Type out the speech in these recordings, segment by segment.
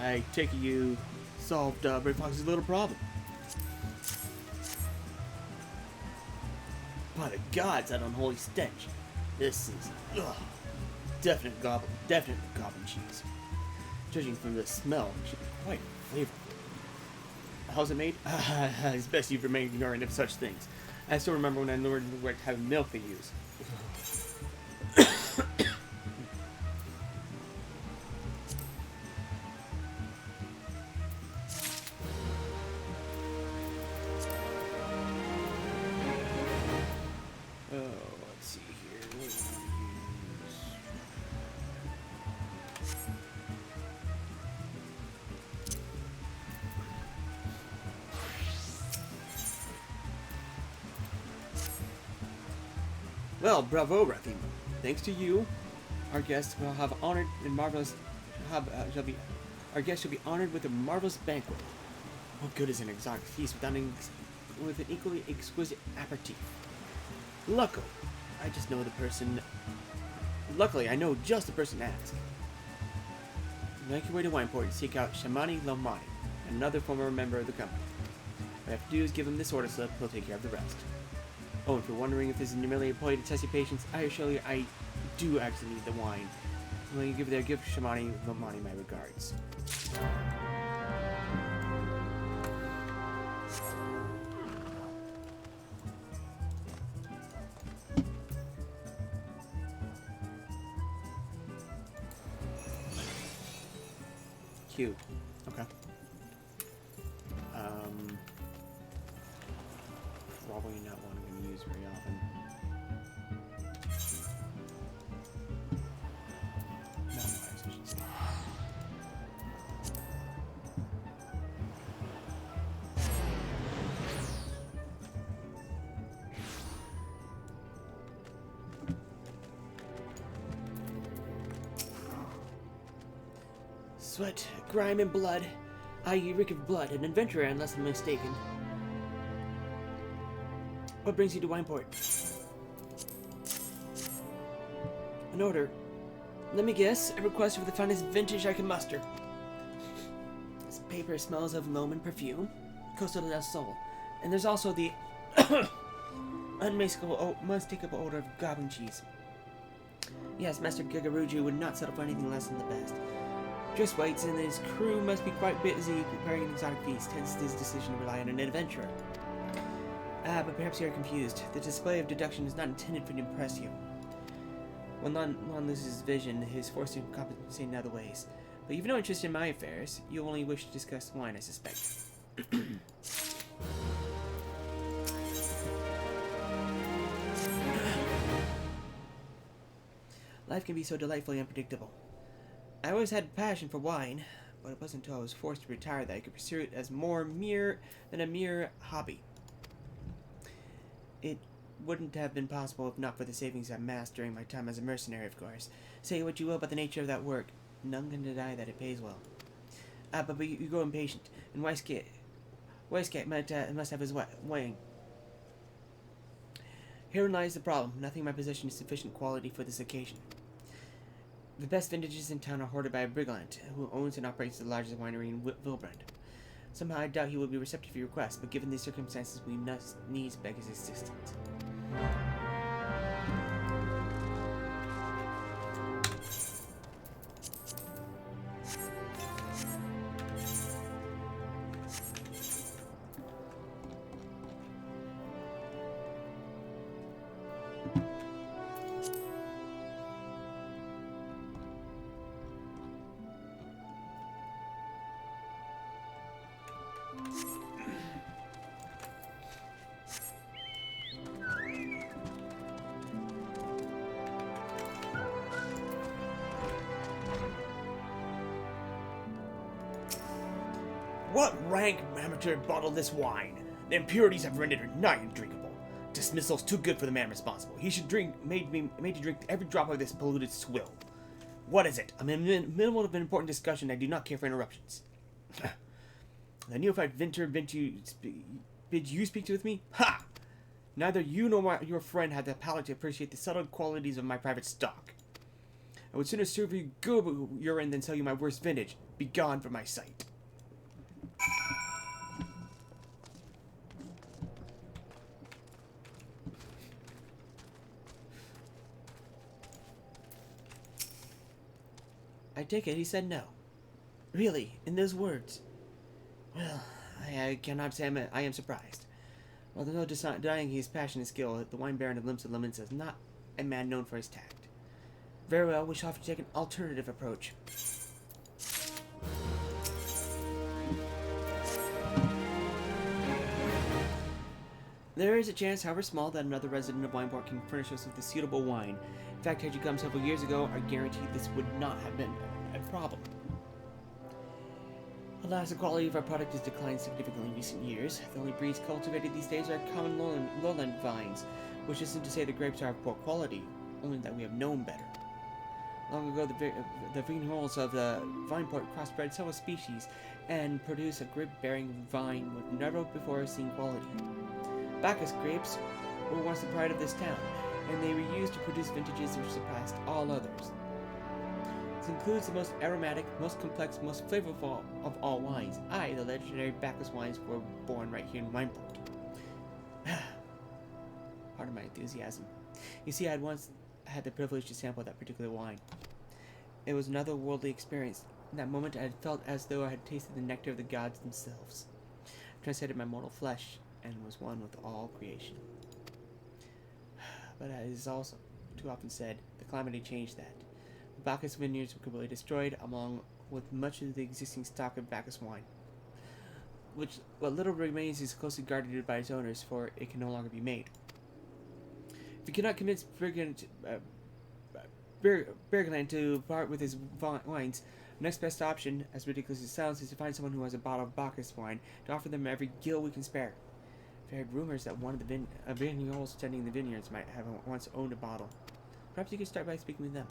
I take it you solved Ray Fox's little problem. By the gods, that unholy stench. This is, definite goblin cheese. Judging from the smell, it should be quite flavorful. How's it made? It's best you've remained ignorant of such things. I still remember when I learned what type of milk they use. Let's see here. What do we use? Well, bravo, Rathima. Thanks to you, our guests will have honored and marvelous. Our guests shall be honored with a marvelous banquet. What good is an exotic feast with an equally exquisite aperitif? Luckily, I know just the person to ask. Make your way to Wineport and seek out Shamani Lomani, another former member of the company. What I have to do is give him this order slip, he'll take care of the rest. Oh, and if you're wondering if this is merely a ploy to test your patience, I assure you I do actually need the wine. When you give their gift, Shamani Lomani, my regards. Cute. Okay. Probably not one I'm going to use very often. Not wise, I should say. Sweat, grime, and blood. I reek of blood, an adventurer unless I'm mistaken. What brings you to Wineport? An order. Let me guess, a request for the finest vintage I can muster. This paper smells of loam and perfume, Coastal del Sol, and there's also the unmistakable odor of goblin cheese. Yes, Master Gigaruju would not settle for anything less than the best. Just waits, and his crew must be quite busy preparing an exotic feast, hence his decision to rely on an adventurer. But perhaps you are confused. The display of deduction is not intended to impress you. When Lon loses his vision, he is forced to compensate in other ways. But you've no interest in my affairs. You only wish to discuss wine, I suspect. Life can be so delightfully unpredictable. I always had a passion for wine, but it wasn't until I was forced to retire that I could pursue it as more than a mere hobby. It wouldn't have been possible if not for the savings I amassed during my time as a mercenary, of course. Say what you will about the nature of that work, none can deny that it pays well. But you grow impatient, and Weiscat must have his weighing. Herein lies the problem. Nothing in my possession is sufficient quality for this occasion. The best vintages in town are hoarded by a brigand, who owns and operates the largest winery in Wilbrand. Somehow I doubt he will be receptive to your request, but given these circumstances, we must needs beg his assistance. What rank amateur bottled this wine? The impurities have rendered it nigh undrinkable. Dismissal's too good for the man responsible. He should made to drink every drop of this polluted swill. What is it? I'm in the middle of an important discussion. I do not care for interruptions. The neophyte Vinter bid you speak with me? Ha! Neither you nor your friend had the palate to appreciate the subtle qualities of my private stock. I would sooner serve you goober urine than sell you my worst vintage. Be gone from my sight. I take it he said no. Really, in those words? Well, I cannot say I am surprised. While there's no denying his passion and skill, the wine baron of Limps and Lemons is not a man known for his tact. Very well, we shall have to take an alternative approach. There is a chance, however small, that another resident of Wineport can furnish us with a suitable wine. In fact, had you come several years ago, I guarantee this would not have been a problem. Alas, the quality of our product has declined significantly in recent years. The only breeds cultivated these days are common lowland vines, which isn't to say the grapes are of poor quality, only that we have known better. Long ago, the vignerons of the Vineport crossbred several species and produced a grape-bearing vine with never before seen quality. Bacchus grapes were once the pride of this town, and they were used to produce vintages which surpassed all others. This includes the most aromatic, most complex, most flavorful of all wines. The legendary Bacchus wines, were born right here in Wineport. Pardon my enthusiasm. You see, I had once had the privilege to sample that particular wine. It was another worldly experience. In that moment, I had felt as though I had tasted the nectar of the gods themselves. I translated my mortal flesh and was one with all creation. But as is also too often said, the calamity changed that. The Bacchus vineyards were completely destroyed, along with much of the existing stock of Bacchus wine. What little remains is closely guarded by its owners, for it can no longer be made. If you cannot convince Bergland to part with his wines, the next best option, as ridiculous as it sounds, is to find someone who has a bottle of Bacchus wine to offer them every gill we can spare. I've heard rumors that one of the vignerons tending the vineyards might have once owned a bottle. Perhaps you could start by speaking with them.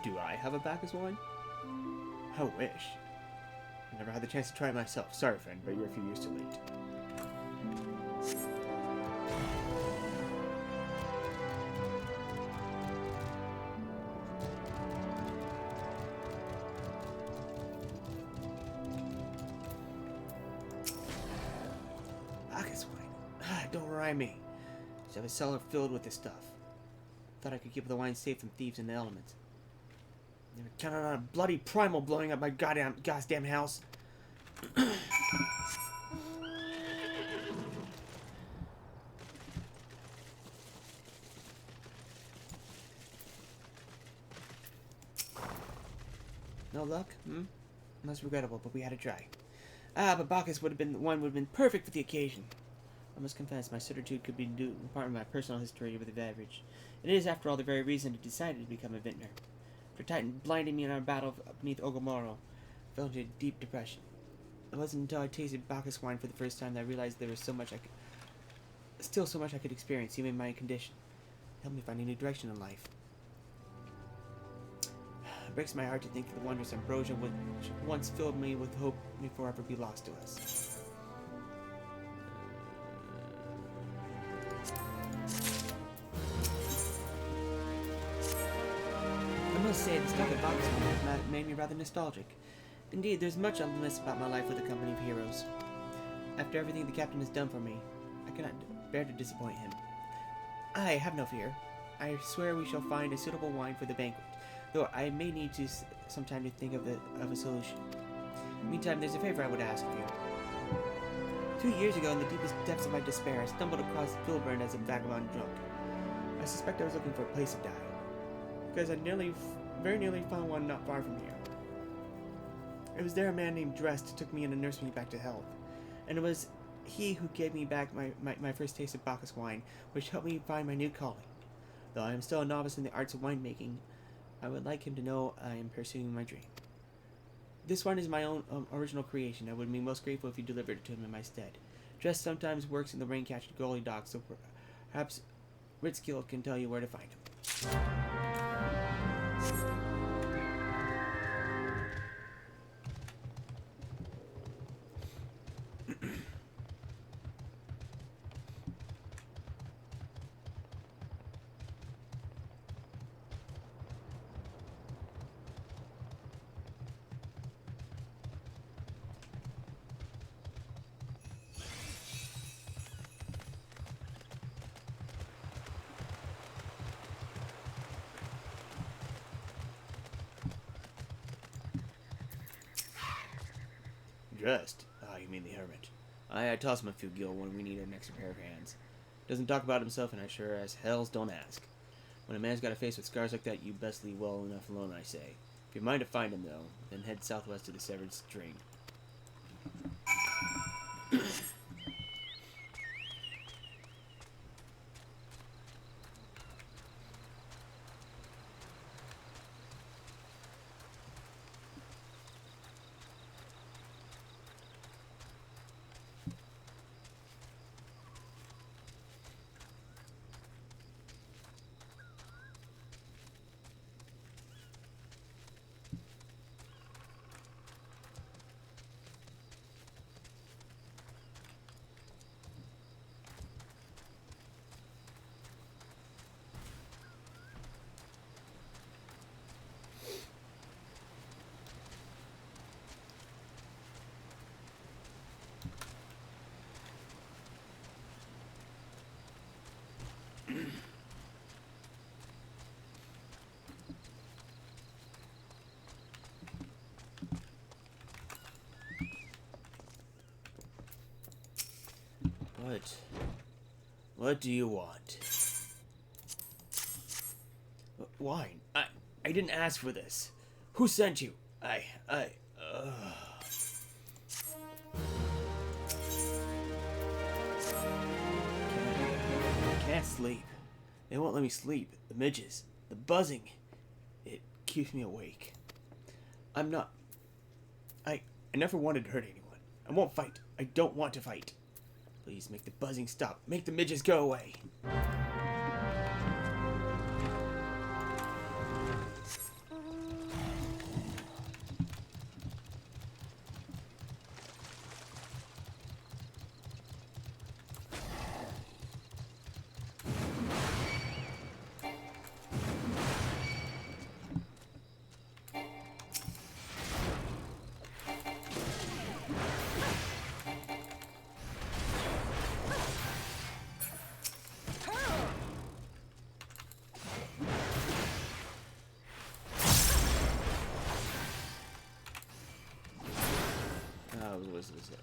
Do I have a Bacchus wine? I wish. I never had the chance to try it myself. Sorry, friend, but you're a few years too late. Bacchus wine. Don't remind me. I just have a cellar filled with this stuff. Thought I could keep the wine safe from thieves and the elements. Never counted on a bloody primal blowing up my goddamn house. No luck? Most regrettable, but we had to try. But Bacchus would have been perfect for the occasion. I must confess, my certitude could be due part of my personal history with the beverage. It is, after all, the very reason I decided to become a vintner. After Titan blinding me in our battle beneath Ogomoro, I fell into a deep depression. It wasn't until I tasted Bacchus wine for the first time that I realized there was still so much I could experience, even in my condition. It helped me find a new direction in life. It breaks my heart to think of the wondrous ambrosia which once filled me with hope may forever be lost to us. I must say, the stuff at Bacchus wine has made me rather nostalgic. Indeed, there's much I'll miss about my life with the company of heroes. After everything the captain has done for me, I cannot bear to disappoint him. Have no fear. I swear we shall find a suitable wine for the banquet, though I may need some time to think of a solution. Meantime, there's a favor I would ask of you. 2 years ago, in the deepest depths of my despair, I stumbled across Vilburn as a vagabond drunk. I suspect I was looking for a place to die, because I very nearly found one not far from here. It was there a man named Drest took me in and nursed me back to health, and it was he who gave me back my first taste of Bacchus wine, which helped me find my new calling. Though I am still a novice in the arts of winemaking, I would like him to know I am pursuing my dream. This one is my own original creation. I would be most grateful if you delivered it to him in my stead. Dress sometimes works in the rain-catching gully dock, so perhaps Ritzkill can tell you where to find him. Dressed? Ah, you mean the hermit. I toss him a few gil when we need an extra pair of hands. Doesn't talk about himself, and I sure as hells don't ask. When a man's got a face with scars like that, you best leave well enough alone, I say. If you mind to find him, though, then head southwest to the Severed String. What do you want? Wine. I didn't ask for this. Who sent you? I can't sleep. They won't let me sleep. The midges. The buzzing. It keeps me awake. I never wanted to hurt anyone. I won't fight. I don't want to fight. Please make the buzzing stop. Make the midges go away. Was it?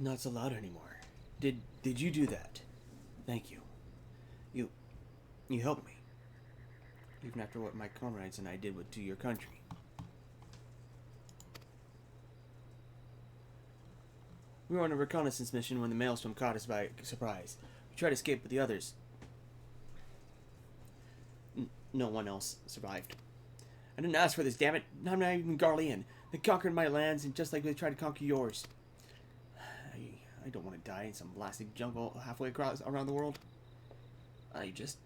Not so loud anymore. Did you do that? Thank you. You helped me. Even after what my comrades and I did to your country. We were on a reconnaissance mission when the maelstrom caught us by surprise. We tried to escape, but the others... no one else survived. I didn't ask for this, damn it. I'm not even Garlean. They conquered my lands, and just like they tried to conquer yours. I don't want to die in some blasted jungle halfway across around the world. I just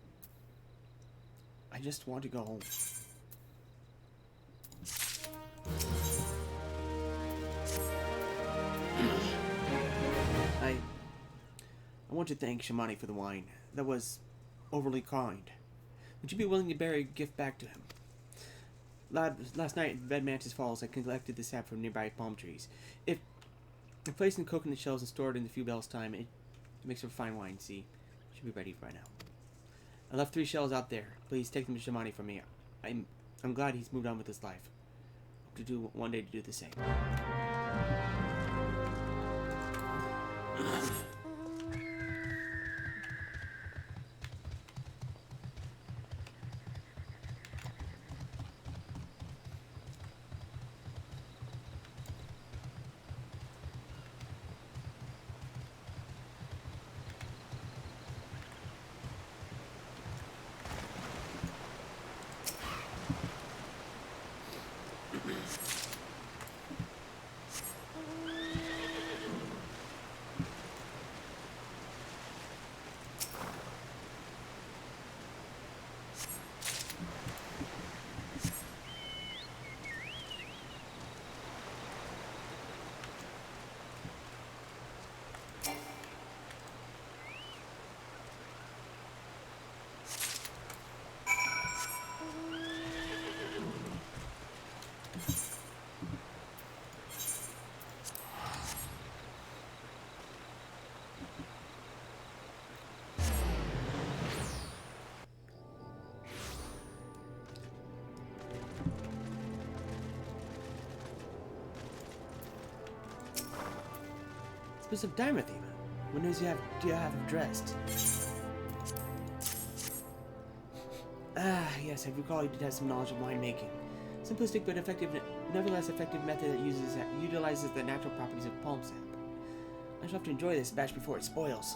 want to go home. I want to thank Shamani for the wine. That was overly kind. Would you be willing to bear a gift back to him? Last night at Red Mantis Falls, I collected the sap from nearby palm trees. If placed in coconut shells and stored in a few bells' time, it makes for fine wine. See, it should be ready by now. I left 3 shells out there. Please take them to Shamani for me. I'm glad he's moved on with his life. Hope to do one day to do the same. Spend some time with him. When do you have dressed? Ah, yes, I recall you did have some knowledge of winemaking. Simplistic but effective, nevertheless effective method that utilizes the natural properties of palm sap. I shall have to enjoy this batch before it spoils.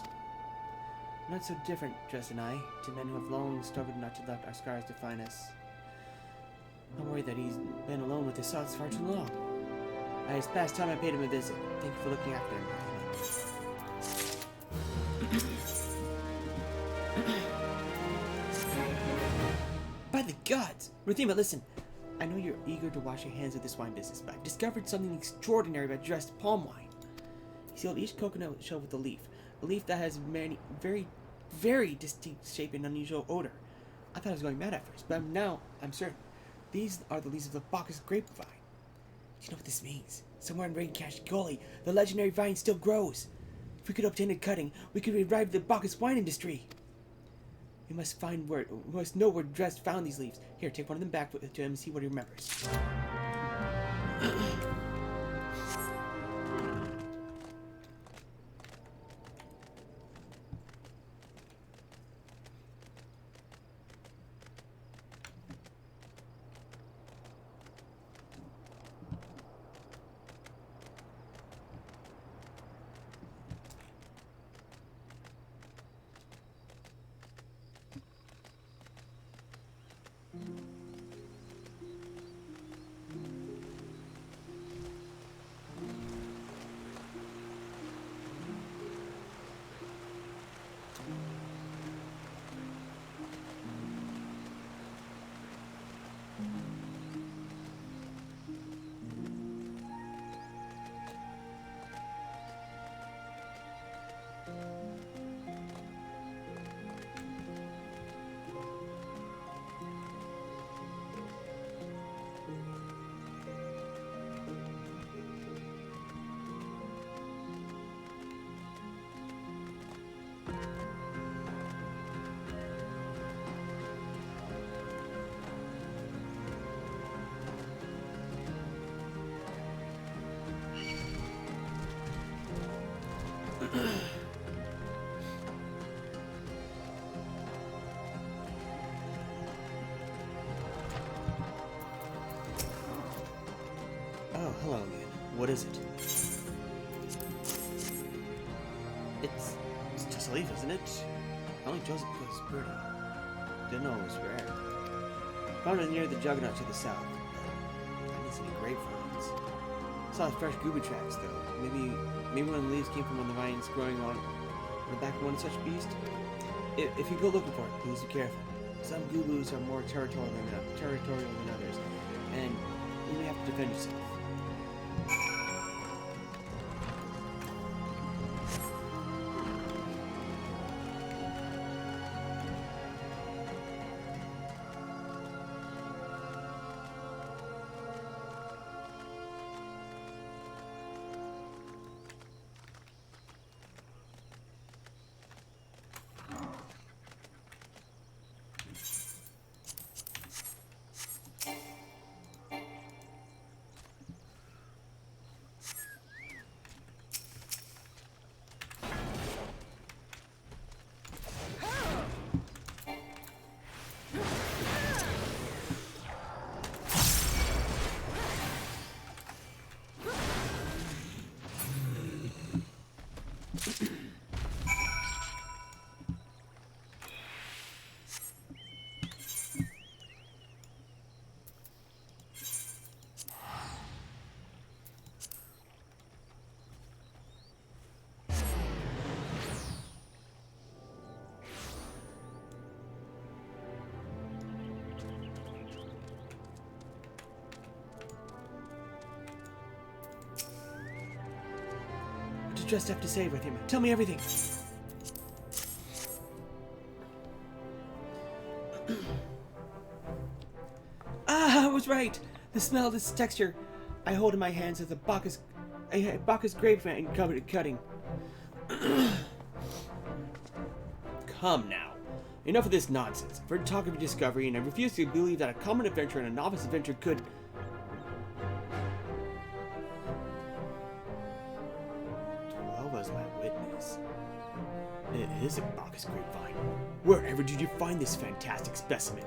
Not so different, Dress and I, to men who have long struggled not to let our scars define us. I'm worried that he's been alone with his thoughts far too long. It's past time I paid him a visit. Thank you for looking after him. By the gods! Rathima, listen. I know you're eager to wash your hands of this wine business, but I've discovered something extraordinary about dressed palm wine. He sealed each coconut shell with a leaf that has many, very, very distinct shape and unusual odor. I thought I was going mad at first, but now I'm certain. These are the leaves of the Bacchus grapevine. Do you know what this means? Somewhere in Raincash Gully, the legendary vine still grows. If we could obtain a cutting, we could revive the Bacchus wine industry. We must know where Drest found these leaves. Here, take one of them back to him and see what he remembers. Oh, hello again. What is it? It's just a leaf, isn't it? I only chose it because it's pretty. Didn't know it was rare. Found it near the Juggernaut to the south. I didn't see any grapevines. Saw fresh goober tracks though. Maybe one of the leaves came from one of the vines growing on the back of one such beast. If you go looking for it, please be careful. Some goobos are more territorial than others, and you may have to defend yourself. Just have to say, Rathima. Tell me everything. I was right. The smell, this texture I hold in my hands is a Bacchus grapevine covered in cutting. Come now. Enough of this nonsense. I've heard talk of your discovery, and I refuse to believe that a common adventurer and a novice adventurer could... Was my witness. It is a Bacchus grapevine. Wherever did you find this fantastic specimen?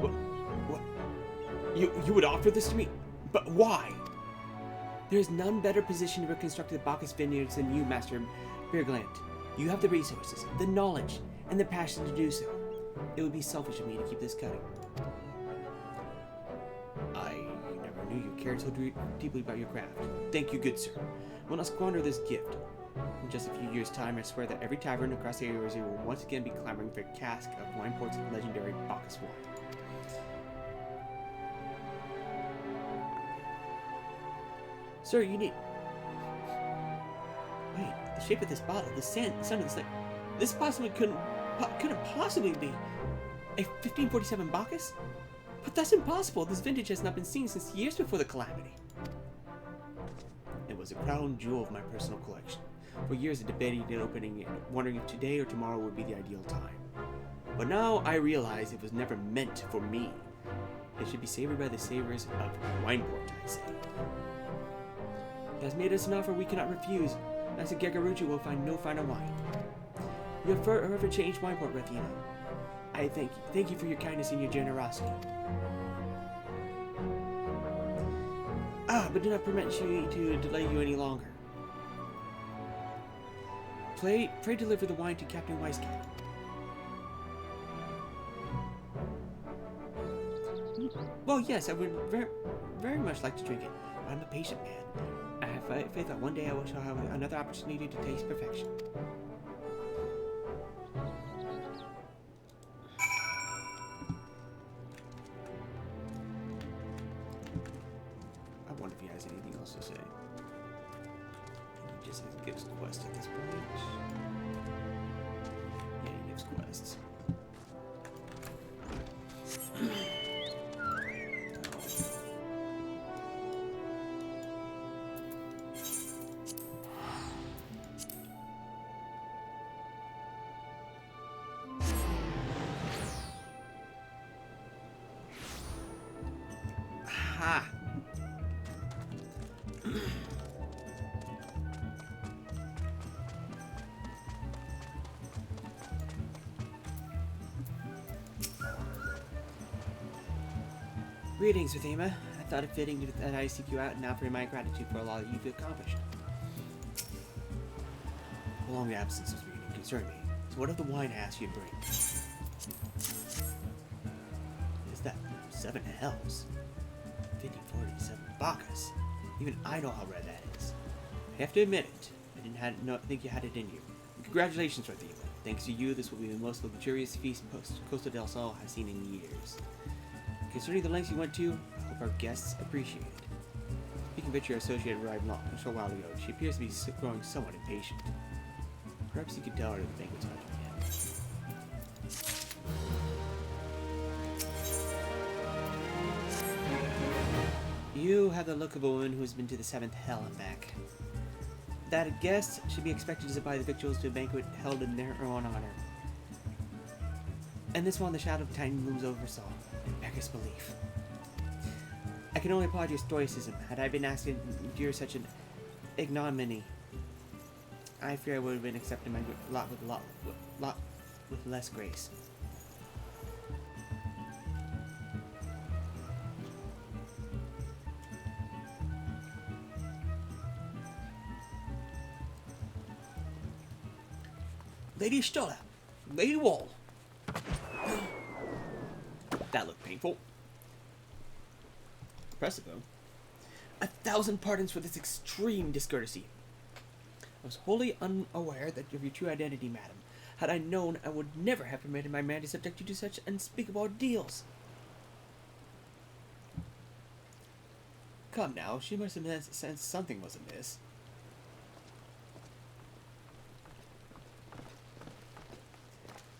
What? You would offer this to me? But why? There is none better positioned to reconstruct the Bacchus vineyards than you, Master Bergland. You have the resources, the knowledge, and the passion to do so. It would be selfish of me to keep this cutting. I knew you cared so deeply about your craft. Thank you, good sir. We'll not squander this gift. In just a few years' time, I swear that every tavern across the area will once again be clamoring for a cask of Wineport's legendary Bacchus wine. Sir, you need... Wait, the shape of this bottle, the sound of this... This possibly couldn't possibly be a 1547 Bacchus? But that's impossible. This vintage has not been seen since years before the calamity. It was a crown jewel of my personal collection. For years I debated opening it, wondering if today or tomorrow would be the ideal time. But now I realize it was never meant for me. It should be savored by the savors of Wineport, I say. He has made us an offer we cannot refuse. Master Gegaruji will find no finer wine. You have forever changed Wineport, Rathima. I thank you. Thank you for your kindness and your generosity. But do not permit me to delay you any longer. Pray deliver the wine to Captain Weiskamp. Well, yes, I would very much like to drink it, but I'm a patient man. I have faith that one day I will have another opportunity to taste perfection. I wonder if he has anything else to say. He just gives quests at this point. Yeah, he gives quests. Ha! Greetings, Rathima. thought it fitting that I seek you out and offer my gratitude for all that you've accomplished. The long absence was beginning to concern me, so what of the wine I asked you to bring? Is that 7 hells? 50-47 Bacchus. Even I know how rare that is. I have to admit it. I didn't think you had it in you. And congratulations, Rathima. Thanks to you, this will be the most luxurious feast Costa del Sol has seen in years. Considering the lengths you went to, I hope our guests appreciate it. Speaking of which, your associate arrived a short while ago. She appears to be growing somewhat impatient. Perhaps you could tell her the banquet's about to begin. You have the look of a woman who has been to the 7th hell and back. That a guest should be expected to supply the victuals to a banquet held in their own honor. And this one, the shadow of Titan looms over us all, and beggars belief. I can only applaud your stoicism. Had I been asked to endure such an ignominy, I fear I would have been accepting my lot with less grace. Lady Stola, Lady Wol. That looked painful. Impressive, though. 1,000 pardons for this extreme discourtesy. I was wholly unaware of your true identity, madam. Had I known, I would never have permitted my man to subject you to such unspeakable ordeals. Come now, she must have sensed something was amiss.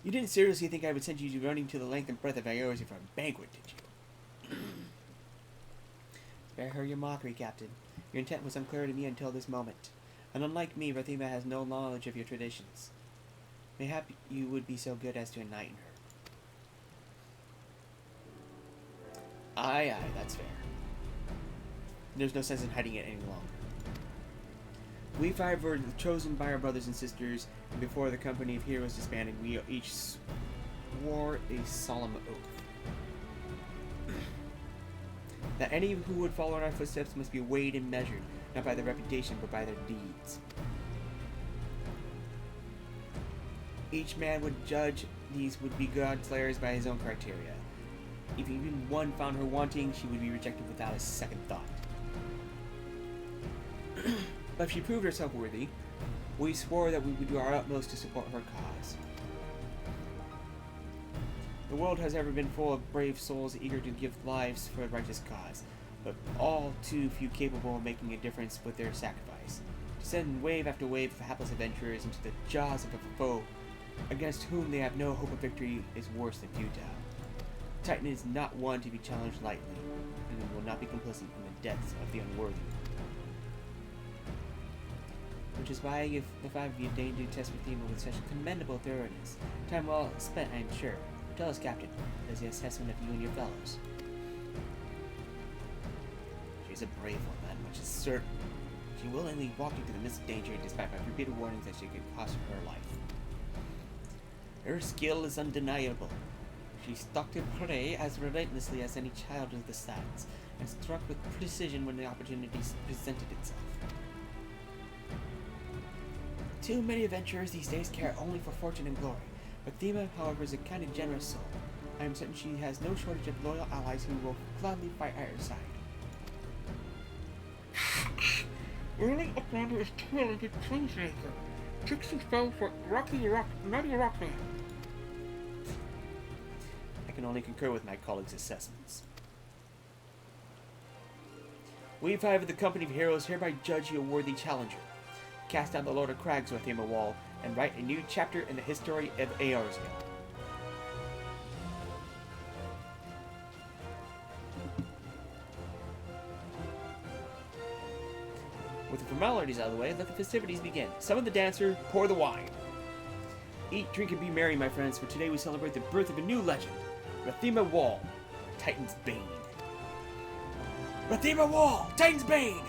You didn't seriously think I would send you running to the length and breadth of Eorzea for a banquet, did you? Spare her your mockery, Captain. Your intent was unclear to me until this moment. And unlike me, Rathima has no knowledge of your traditions. Mayhap you would be so good as to enlighten her. Aye, that's fair. There's no sense in hiding it any longer. We 5 were chosen by our brothers and sisters, and before the company of heroes disbanded, we each swore a solemn oath. That any who would follow in our footsteps must be weighed and measured, not by their reputation, but by their deeds. Each man would judge these would-be God-slayers by his own criteria. If even one found her wanting, she would be rejected without a second thought. But if she proved herself worthy, we swore that we would do our utmost to support her cause. The world has ever been full of brave souls eager to give lives for a righteous cause, but all too few capable of making a difference with their sacrifice. To send wave after wave of hapless adventurers into the jaws of a foe against whom they have no hope of victory is worse than futile. Titan is not one to be challenged lightly, and will not be complicit in the deaths of the unworthy. Which is why the 5 of you deigned to test Rathima with such commendable thoroughness. Time well spent, I am sure. But tell us, Captain, what is the assessment of you and your fellows? She's a brave woman, which is certain. She willingly walked into the midst of danger despite my repeated warnings that she could cost her life. Her skill is undeniable. She stalked her prey as relentlessly as any child of the sands, and struck with precision when the opportunity presented itself. Too many adventurers these days care only for fortune and glory. Rathima, however, is a kind and generous soul. I am certain she has no shortage of loyal allies who will gladly fight at her side. Early Uplander is talented planesmaker. Trixie spell for Mighty Rockman. I can only concur with my colleagues' assessments. We 5 of the Company of Heroes hereby judge you a worthy challenger. Cast down the Lord of Crags, Rathima Wol, and write a new chapter in the history of Eorzea. With the formalities out of the way, let the festivities begin. Summon the dancer, pour the wine. Eat, drink, and be merry, my friends, for today we celebrate the birth of a new legend, Rathima Wol, Titan's Bane. Rathima Wol, Titan's Bane!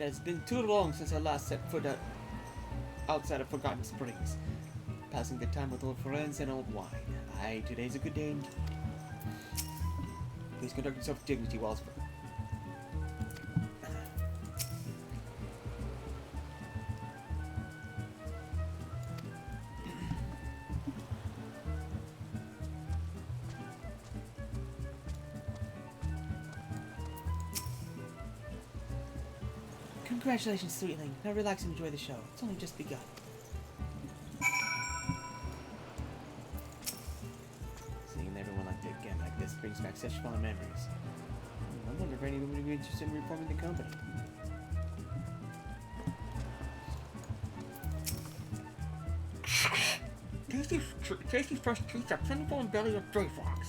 It has been too long since I last set foot outside of Forgotten Springs. Passing the time with old friends and old wine. Aye, today's a good day indeed. Please conduct yourself with dignity whilst... Congratulations, sweetling. Now relax and enjoy the show. It's only just begun. Seeing everyone again like this brings back such fond memories. I wonder if anyone would be interested in reforming the company. Tasty fresh treats are plentiful and belly of joy fox.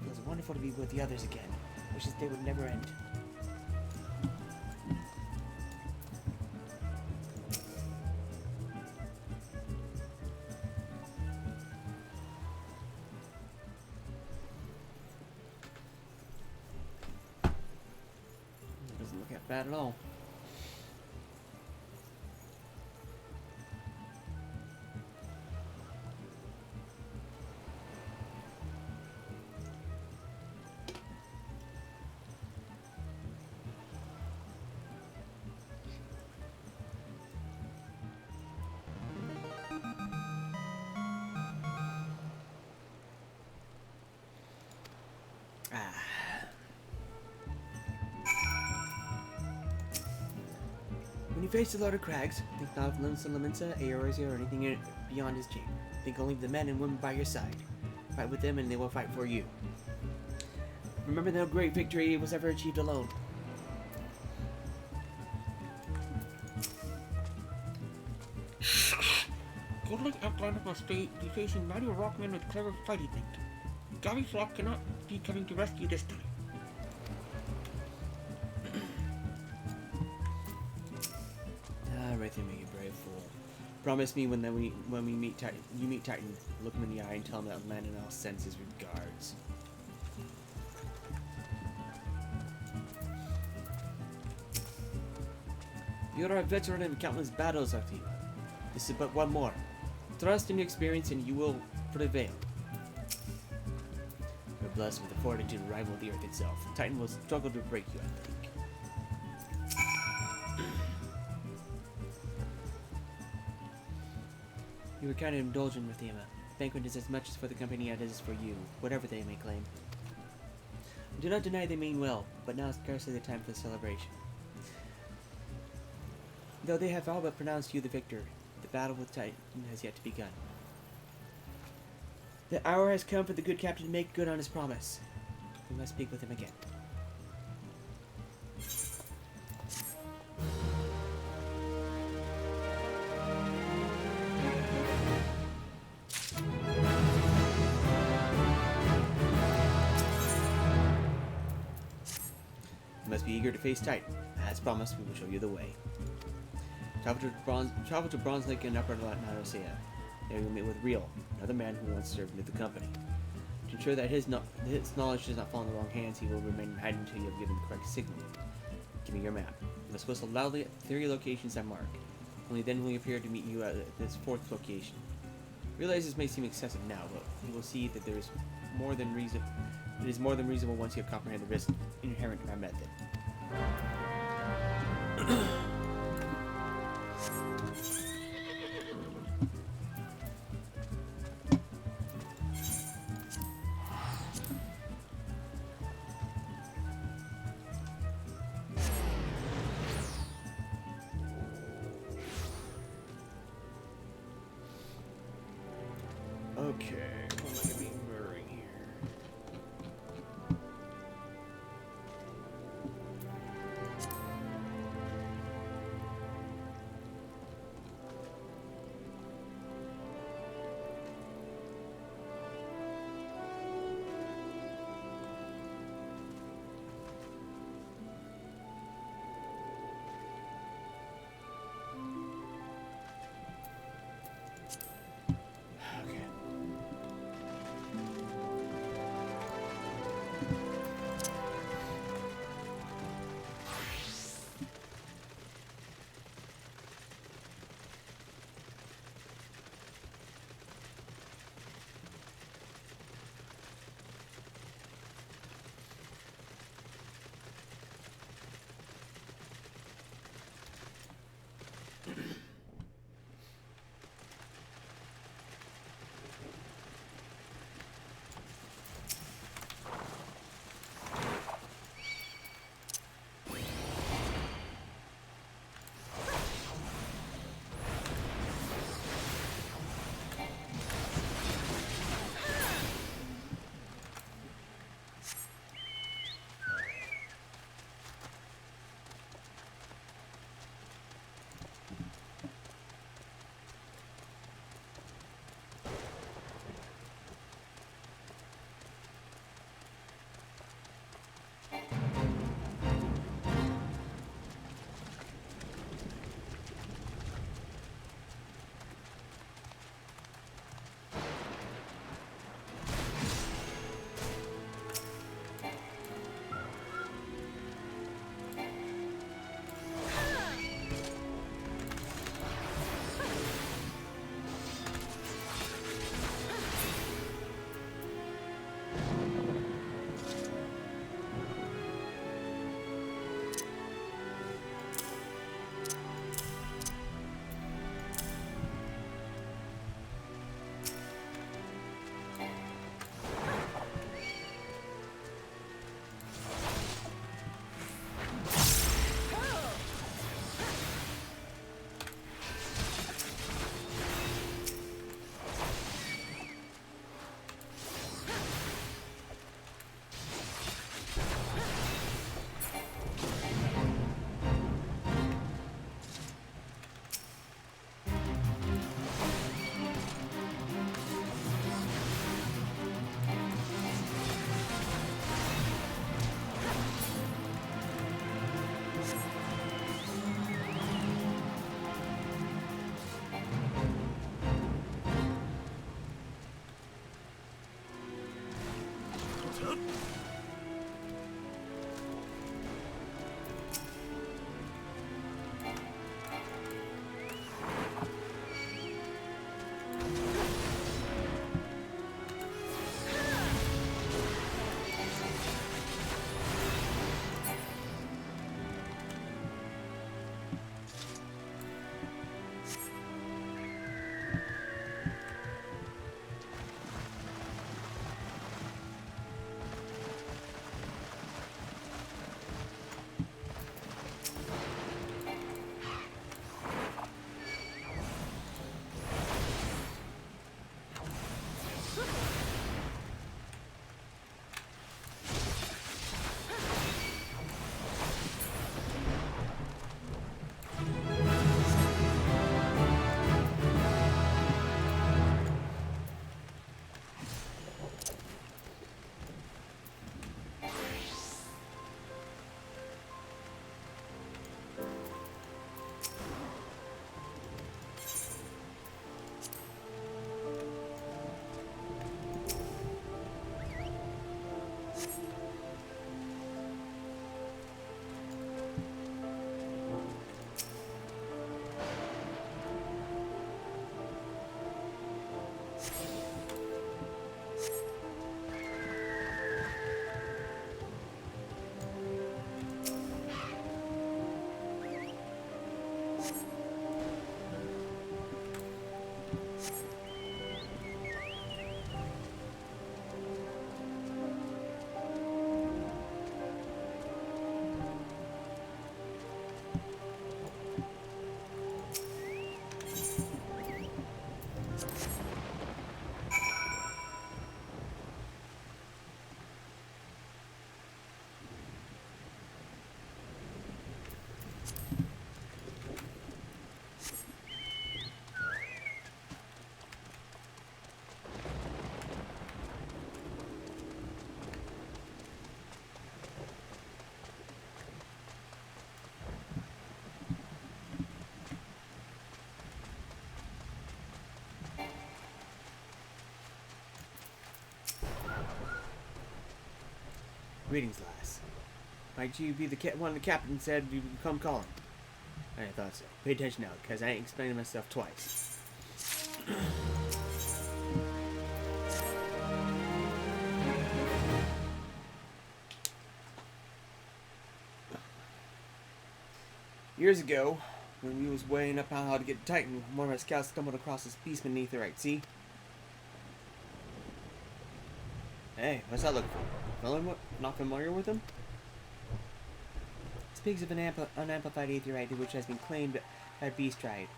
Feels wonderful to be with the others again. Wishes they would never end. It doesn't look that bad at all. When you face a load of crags, think not of Laminsa, Eorzea, or anything beyond his chamber. Think only of the men and women by your side. Fight with them and they will fight for you. Remember, no great victory was ever achieved alone. Goodly outline of our state, be facing mighty rockmen with clever fighting think. Gary's Rock cannot be coming to rescue this time. Rathima, you brave fool. Promise me when we meet Titan, you meet Titan, look him in the eye and tell him that Landonell sends his regards. You are a veteran in countless battles, Rathima. This is but one more. Trust in your experience and you will prevail. You're blessed with the fortitude to rival the earth itself. Titan will struggle to break you, I think. You were kind of indulgent, Rathima. The banquet is as much for the company as it is for you, whatever they may claim. Do not deny they mean well, but now is scarcely the time for the celebration. Though they have all but pronounced you the victor, the battle with Titan has yet to begun. The hour has come for the good captain to make good on his promise. We must speak with him again. You must be eager to face Titan. As promised, we will show you the way. Travel to Bronze Lake and Upper Nanosea. There you will meet with Real, another man who once served with the company. To ensure that his knowledge does not fall in the wrong hands, he will remain hidden until you have given the correct signal. Give me your map. You must whistle loudly at 3 locations I mark. Only then will he appear to meet you at this 4th location. Realize this may seem excessive now, but you will see that there is more than reason. It is more than reasonable once you have comprehended the risk inherent in our method. Okay, what am I going to be murdering here? Greetings, lass. Might you be the one the captain said you would come calling? I thought so. Pay attention now, because I ain't explaining myself twice. Years ago, when we was weighing up how to get Titan, one of our scouts stumbled across this beastman Aetherite, see? Hey, what's that look for? Not familiar with him? Speaks of an unamplified Aetherite which has been claimed by Beast Tribe.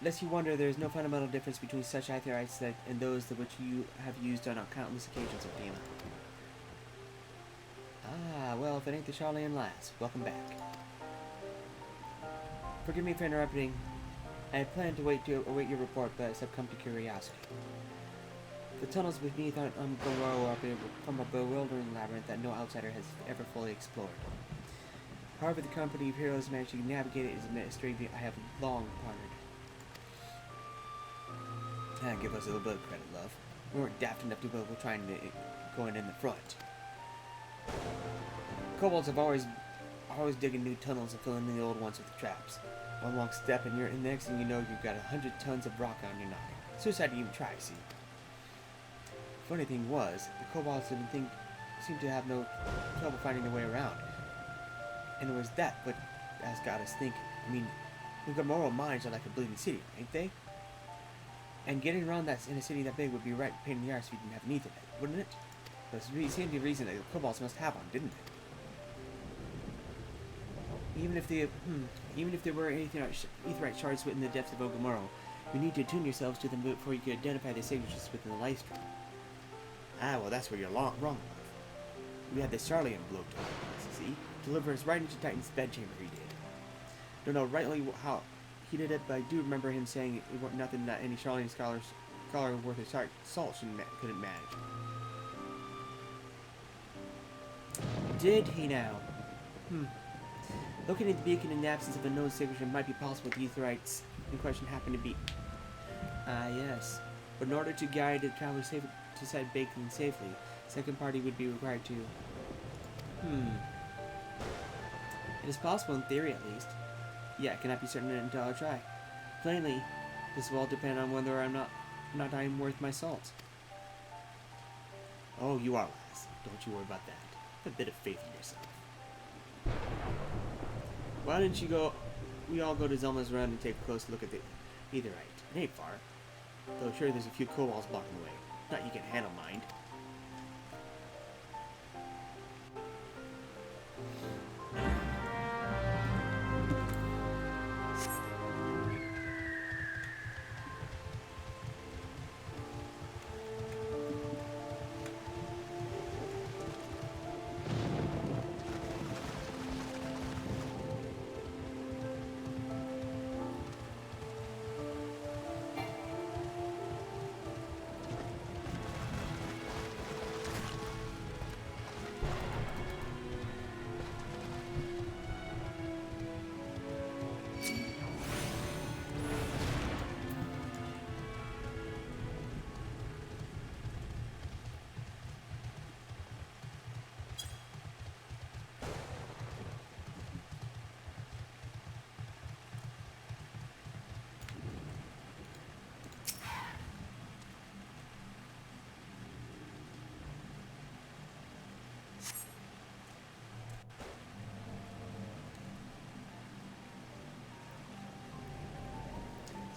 Lest you wonder, there is no fundamental difference between such Aetherites and those which you have used on countless occasions, Rathima. Ah, well, if it ain't the Charlian lass, welcome back. Forgive me for interrupting. I had planned to await your report, but I succumbed to curiosity. The tunnels beneath Burrow are from a bewildering labyrinth that no outsider has ever fully explored. However, the company of heroes managed to navigate it is a mystery I have long pondered. Give us a little bit of credit, love. We weren't daft enough to be trying to go in the front. Kobolds have always digging new tunnels and filling in the old ones with traps. One wrong step and the next thing you know, you've got 100 tons of rock on your noggin. Suicide to even try, see. Funny thing was, the kobolds seemed to have no trouble finding their way around. And it was that what has got us thinking. I mean, we've got moral minds are like a bleeding city, ain't they? And getting around that in a city that big would be a right pain in the arse if you didn't have an Ethernet, wouldn't it? That's the same reason that the kobolds must have one, didn't they? Even if there were Aetherite shards within the depths of Ogomoro, you need to attune yourselves to them before you can identify the signatures within the life stream. Ah, well, that's where you're wrong, love. We had the Charlian bloke see? Deliver us right into Titan's bedchamber, he did. Don't know rightly how he did it, but I do remember him saying it wasn't nothing that any Charlian scholar worth his salt couldn't manage. Did he now? Looking at the beacon in the absence of a known signature might be possible the Aetherites in question happened to be. Ah, yes. But in order to guide the traveler to said beacon safely, second party would be required to. It is possible in theory, at least. Yeah, I cannot be certain until I try. Plainly, this will all depend on whether I'm not I'm worth my salt. Oh, you are, lass. Don't you worry about that. Have a bit of faith in yourself. Why don't we all go to Zelma's run and take a close look at the Aetherite? It ain't far. Though sure there's a few kobolds blocking the way. Not you can handle, mind.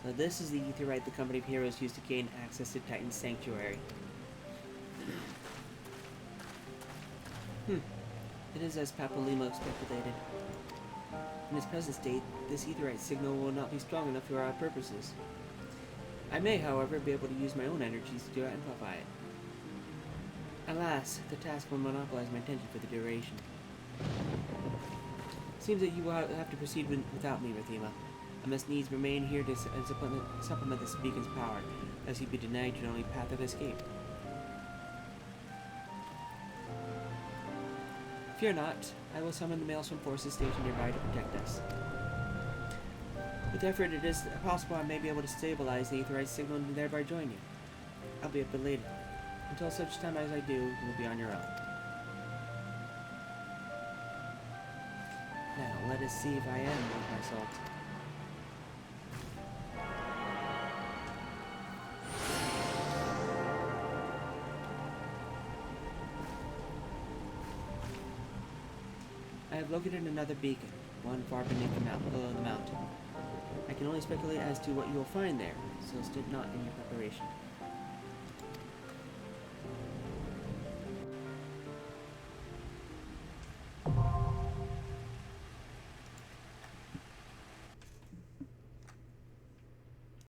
So this is the Aetherite the company of heroes used to gain access to Titan's sanctuary. It is as Papalimo speculated. In its present state, this Aetherite signal will not be strong enough for our purposes. I may, however, be able to use my own energies to amplify it. Alas, the task will monopolize my attention for the duration. Seems that you will have to proceed without me, Rathima. I must needs remain here to supplement this beacon's power, lest he be denied your only path of escape. Fear not, I will summon the Maelstrom forces stationed nearby to protect us. With effort, it is possible I may be able to stabilize the Aetherite signal and thereby join you. Albeit belated. Until such time as I do, you will be on your own. Now, let us see if I am worth my salt. I have located another beacon, one far beneath below the mountain. I can only speculate as to what you will find there, so stint not in your preparation.